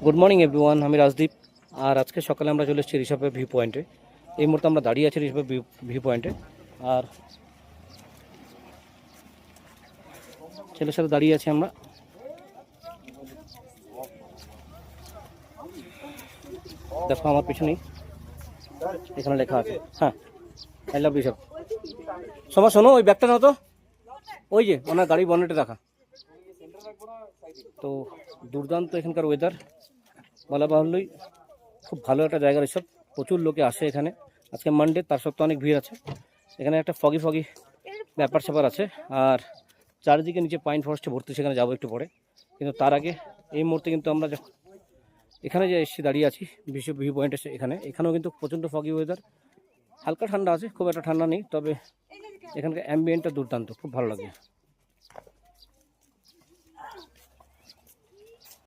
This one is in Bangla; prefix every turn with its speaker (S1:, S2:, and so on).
S1: গুড মর্নিং এভরিওয়ান, আমি রাজদীপ। আর আজকে সকালে আমরা চলে এসেছি ঋষভের ভিউ পয়েন্টে। এই মুহূর্তে আমরা দাঁড়িয়ে আছি ঋষভের ভিউ পয়েন্টে। আর ছেলের সাথে দাঁড়িয়ে আছি আমরা। দেখো আমার পিছনেই এখানে লেখা আছে, হ্যাঁ, আই লাভ ঋষভ। সময় শোনো, ওই ব্যাগটা নাও তো, ওই যে ওনার গাড়ি বনেটে রাখা। তো দুর্দান্ত এখানকার ওয়েদার, বলা বাহুল্যই খুব ভালো একটা জায়গা ঋষভ। প্রচুর লোকে আসে এখানে। আজকে মানডে, তার সত্ত্বেও অনেক ভিড় আছে এখানে। একটা ফগি ফগি ব্যাপার স্যাপার আছে। আর চারিদিকে নিচে পাইন ফরেস্টে ভর্তি, সেখানে যাবো একটু পরে। কিন্তু তার আগে এই মুহূর্তে কিন্তু আমরা এখানে যে এসে দাঁড়িয়ে আছি বিশ্ব ভিউ পয়েন্ট এসে, এখানেও কিন্তু প্রচণ্ড ফগি ওয়েদার। হালকা ঠান্ডা আছে, খুব একটা ঠান্ডা নেই, তবে এখানকার অ্যাম্বিয়েন্টটা দুর্দান্ত, খুব ভালো লাগে।